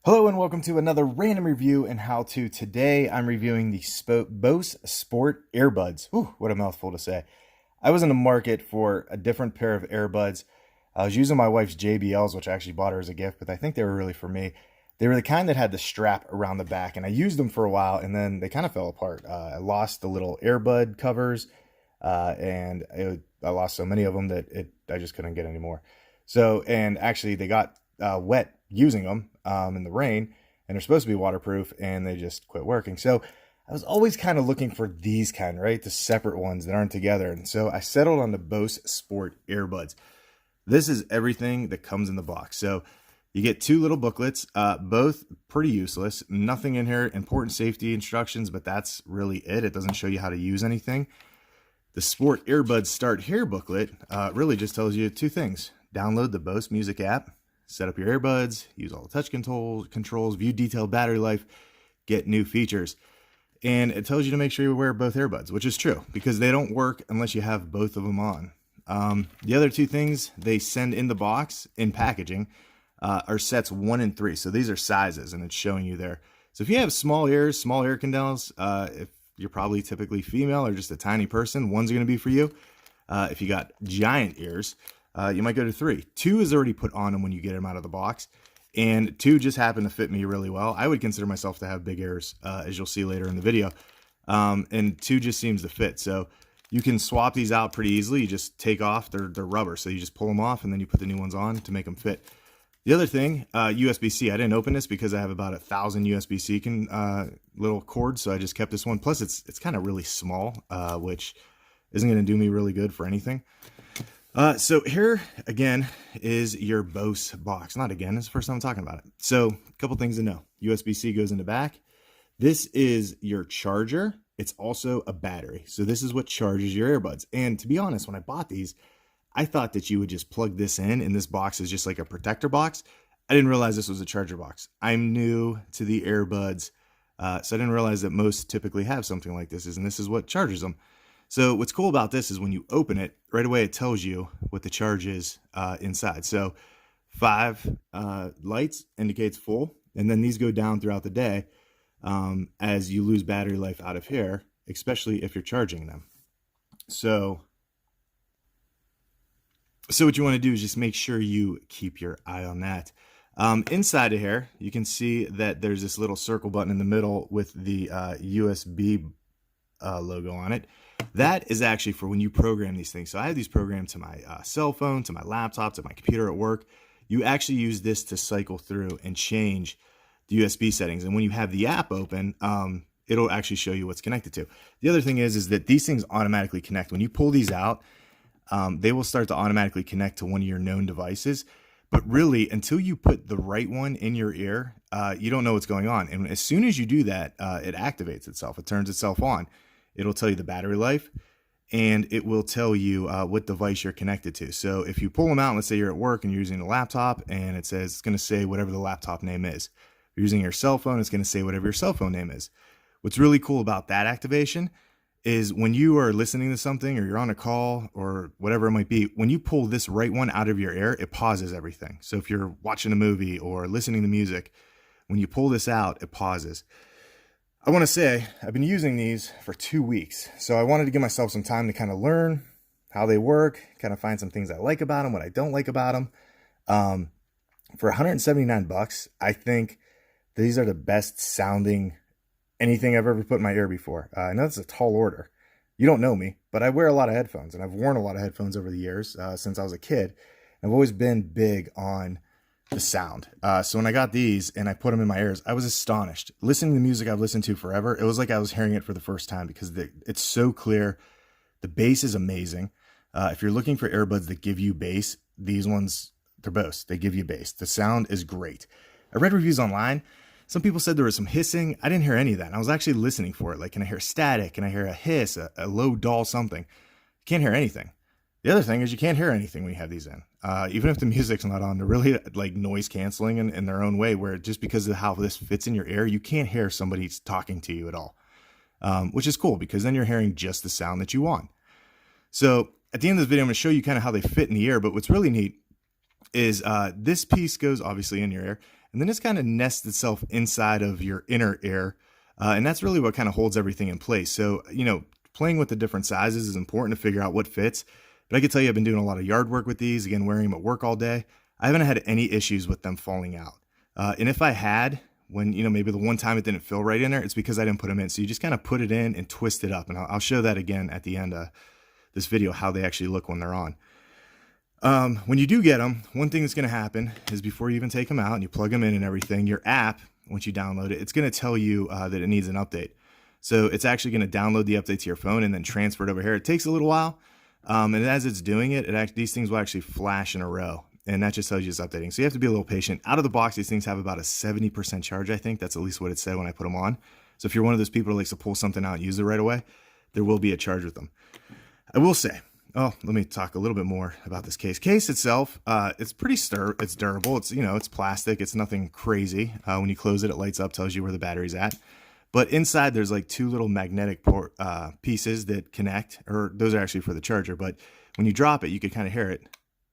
Hello and welcome to another random review and how-to. Today I'm reviewing the Bose Sport Earbuds. Whew, what a mouthful to say. I was in the market for a different pair of earbuds. I was using my wife's JBLs, which I actually bought her as a gift, but I think they were really for me. They were the kind that had the strap around the back, and I used them for a while, and then they kind of fell apart. I lost the little earbud covers, I lost so many of them that I just couldn't get any more. So, and actually they got wet using them in the rain, and they're supposed to be waterproof, and they just quit working. So I was always kind of looking for these kind, right? The separate ones that aren't together. And so I settled on the Bose Sport Earbuds. This is everything that comes in the box. So you get two little booklets, both pretty useless. Nothing in here, important safety instructions, but that's really it. It doesn't show you how to use anything. The Sport Earbuds Start Here booklet really just tells you two things. Download the Bose Music App, set up your earbuds, use all the touch controls, view detailed battery life, get new features. And it tells you to make sure you wear both earbuds, which is true because they don't work unless you have both of them on. The other two things they send in the box in packaging are sets 1 and 3. So these are sizes, and it's showing you there. So if you have small ears, small ear canals, if you're probably typically female or just a tiny person, one's going to be for you. If you got giant ears, you might go to 3. 2 is already put on them when you get them out of the box, and 2 just happen to fit me really well. I would consider myself to have big ears, as you'll see later in the video, and 2 just seems to fit. So you can swap these out pretty easily. You just take off, they're rubber, so you just pull them off and then you put the new ones on to make them fit. The other thing, USB-C. I didn't open this because I have about 1,000 USB-C little cords, so I just kept this one. Plus, it's kind of really small, which isn't going to do me really good for anything. So here again is your Bose box. Not again, it's the first time I'm talking about it. So a couple things to know. USB-C goes in the back. This is your charger. It's also a battery. So this is what charges your earbuds. And to be honest, when I bought these, I thought that you would just plug this in, and this box is just like a protector box. I didn't realize this was a charger box. I'm new to the earbuds, so I didn't realize that most typically have something like this, and this is what charges them. So what's cool about this is when you open it, right away it tells you what the charge is inside. So 5 lights indicates full, and then these go down throughout the day as you lose battery life out of here, especially if you're charging them. So what you want to do is just make sure you keep your eye on that. Inside of here, you can see that there's this little circle button in the middle with the USB logo on it. That is actually for when you program these things. So I have these programmed to my cell phone, to my laptop, to my computer at work. You actually use this to cycle through and change the USB settings. And when you have the app open, it'll actually show you what's connected to. The other thing is that these things automatically connect. When you pull these out, they will start to automatically connect to one of your known devices. But really, until you put the right one in your ear, you don't know what's going on. And as soon as you do that, it activates itself. It turns itself on. It'll tell you the battery life, and it will tell you what device you're connected to. So if you pull them out, let's say you're at work and you're using a laptop, and it says it's going to say whatever the laptop name is. If you're using your cell phone, it's going to say whatever your cell phone name is. What's really cool about that activation is when you are listening to something or you're on a call or whatever it might be, when you pull this right one out of your ear, it pauses everything. So if you're watching a movie or listening to music, when you pull this out, it pauses. I want to say I've been using these for 2 weeks. So I wanted to give myself some time to kind of learn how they work, kind of find some things I like about them, what I don't like about them. For 179 bucks, I think these are the best sounding anything I've ever put in my ear before. I know it's a tall order. You don't know me, but I wear a lot of headphones, and I've worn a lot of headphones over the years since I was a kid. I've always been big on the sound. So when I got these and I put them in my ears, I was astonished. Listening to music I've listened to forever, it was like I was hearing it for the first time because it's so clear. The bass is amazing. If you're looking for earbuds that give you bass, these ones, they're Bose. They give you bass. The sound is great. I read reviews online. Some people said there was some hissing. I didn't hear any of that. And I was actually listening for it. Like, can I hear static? Can I hear a hiss, a low dull something? Can't hear anything. The other thing is you can't hear anything when you have these in. Even if the music's not on, they're really like noise canceling in their own way, where just because of how this fits in your ear, you can't hear somebody talking to you at all, which is cool because then you're hearing just the sound that you want. So at the end of this video, I'm going to show you kind of how they fit in the ear. But what's really neat is this piece goes obviously in your ear, and then it's kind of nests itself inside of your inner ear. And that's really what kind of holds everything in place. So, playing with the different sizes is important to figure out what fits. But I can tell you, I've been doing a lot of yard work with these, again, wearing them at work all day. I haven't had any issues with them falling out. And if I had, when, maybe the one time it didn't feel right in there, it's because I didn't put them in. So you just kind of put it in and twist it up. And I'll show that again at the end of this video, how they actually look when they're on. When you do get them, one thing that's going to happen is before you even take them out and you plug them in and everything, your app, once you download it, it's going to tell you that it needs an update. So it's actually going to download the update to your phone and then transfer it over here. It takes a little while. And as it's doing it, these things will actually flash in a row. And that just tells you it's updating. So you have to be a little patient. Out of the box, these things have about a 70% charge, I think. That's at least what it said when I put them on. So if you're one of those people who likes to pull something out and use it right away, there will be a charge with them. I will say, let me talk a little bit more about this case. Case itself, it's pretty it's durable. It's, it's plastic. It's nothing crazy. When you close it, it lights up, tells you where the battery's at. But inside, there's like two little magnetic pieces that connect, or those are actually for the charger. But when you drop it, you can kind of hear it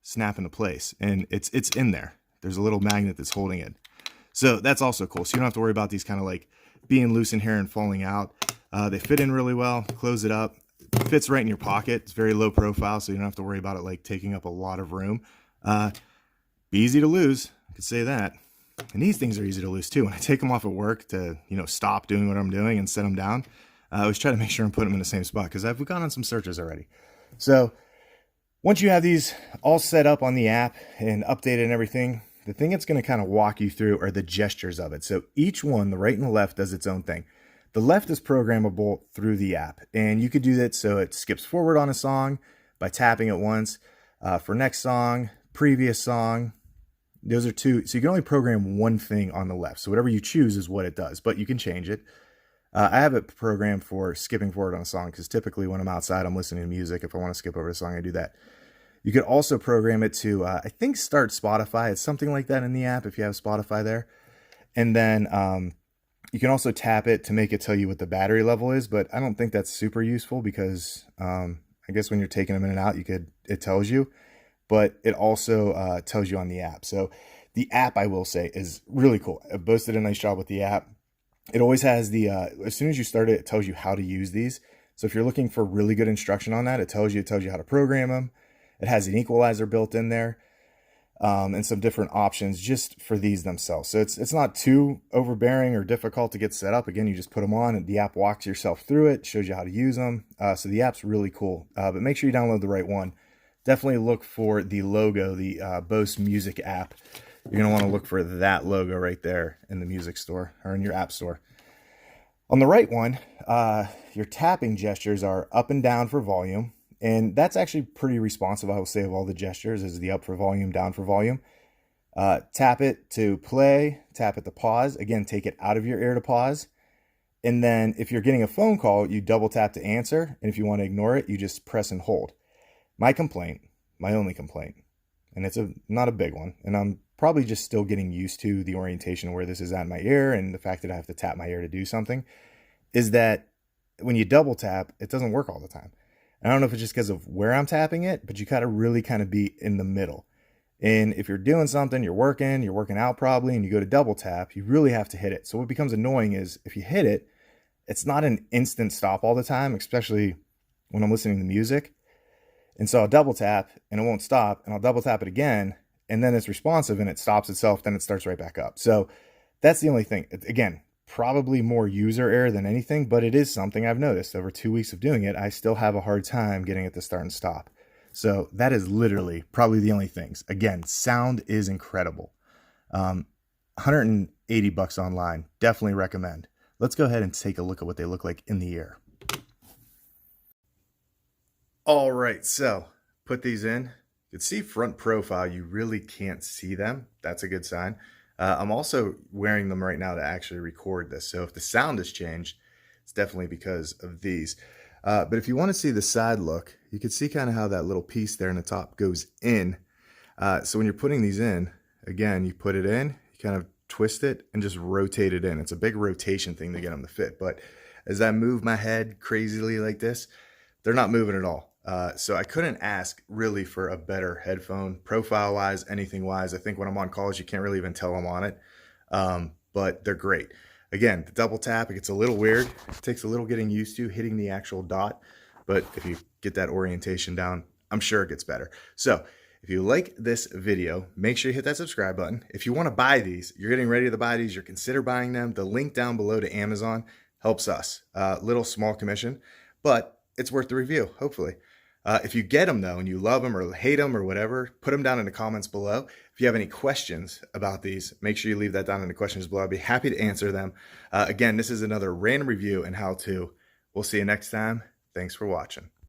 snap into place, and it's in there. There's a little magnet that's holding it. So that's also cool. So you don't have to worry about these kind of like being loose in here and falling out. They fit in really well. Close it up. It fits right in your pocket. It's very low profile, so you don't have to worry about it like taking up a lot of room. Be easy to lose, I could say that. And these things are easy to lose too. When I take them off at work to, stop doing what I'm doing and set them down, I always try to make sure I'm putting them in the same spot because I've gone on some searches already. So once you have these all set up on the app and updated and everything, the thing it's going to kind of walk you through are the gestures of it. So each one, the right and the left, does its own thing. The left is programmable through the app, and you could do that so it skips forward on a song by tapping it once. For next song, previous song, those are two. So you can only program one thing on the left. So whatever you choose is what it does, but you can change it. I have it programmed for skipping forward on a song because typically when I'm outside, I'm listening to music. If I want to skip over a song, I do that. You could also program it to, I think, start Spotify. It's something like that in the app if you have Spotify there. And then you can also tap it to make it tell you what the battery level is, but I don't think that's super useful because I guess when you're taking them in and out, it tells you, but it also tells you on the app. So the app, I will say, is really cool. Bose did a nice job with the app. It always has the, as soon as you start it, it tells you how to use these. So if you're looking for really good instruction on that, it tells you how to program them. It has an equalizer built in there, and some different options just for these themselves. So it's not too overbearing or difficult to get set up. Again, you just put them on and the app walks yourself through it, shows you how to use them. So the app's really cool, but make sure you download the right one. Definitely look for the logo, the Bose Music App. You're going to want to look for that logo right there in the music store or in your app store. On the right one, your tapping gestures are up and down for volume. And that's actually pretty responsive, I will say, of all the gestures, is the up for volume, down for volume. Tap it to play, tap it to pause. Again, take it out of your ear to pause. And then if you're getting a phone call, you double tap to answer. And if you want to ignore it, you just press and hold. My only complaint, and it's not a big one, and I'm probably just still getting used to the orientation where this is at my ear and the fact that I have to tap my ear to do something, is that when you double tap, it doesn't work all the time. And I don't know if it's just because of where I'm tapping it, but you gotta really kind of be in the middle. And if you're doing something, you're working out probably, and you go to double tap, you really have to hit it. So what becomes annoying is if you hit it, it's not an instant stop all the time, especially when I'm listening to music. And so I'll double tap and it won't stop, and I'll double tap it again, and then it's responsive and it stops itself, then it starts right back up. So that's the only thing. Again, probably more user error than anything, but it is something I've noticed. Over 2 weeks of doing it, I still have a hard time getting it to start and stop. So that is literally probably the only things. Again, sound is incredible. $180 online. Definitely recommend. Let's go ahead and take a look at what they look like in the ear. All right, so put these in. You can see front profile. You really can't see them. That's a good sign. I'm also wearing them right now to actually record this. So if the sound has changed, it's definitely because of these. But if you want to see the side look, you can see kind of how that little piece there in the top goes in. So when you're putting these in, again, you put it in, you kind of twist it and just rotate it in. It's a big rotation thing to get them to fit. But as I move my head crazily like this, they're not moving at all. So I couldn't ask really for a better headphone, profile-wise, anything-wise. I think when I'm on calls, you can't really even tell I'm on it, but they're great. Again, the double tap, it gets a little weird. It takes a little getting used to hitting the actual dot, but if you get that orientation down, I'm sure it gets better. So if you like this video, make sure you hit that subscribe button. If you want to buy these, you're getting ready to buy these, you're consider buying them. The link down below to Amazon helps us. Little small commission, but it's worth the review, hopefully. If you get them though, and you love them or hate them or whatever, put them down in the comments below. If you have any questions about these, make sure you leave that down in the questions below. I'd be happy to answer them. Again, this is another random review and how to. We'll see you next time. Thanks for watching.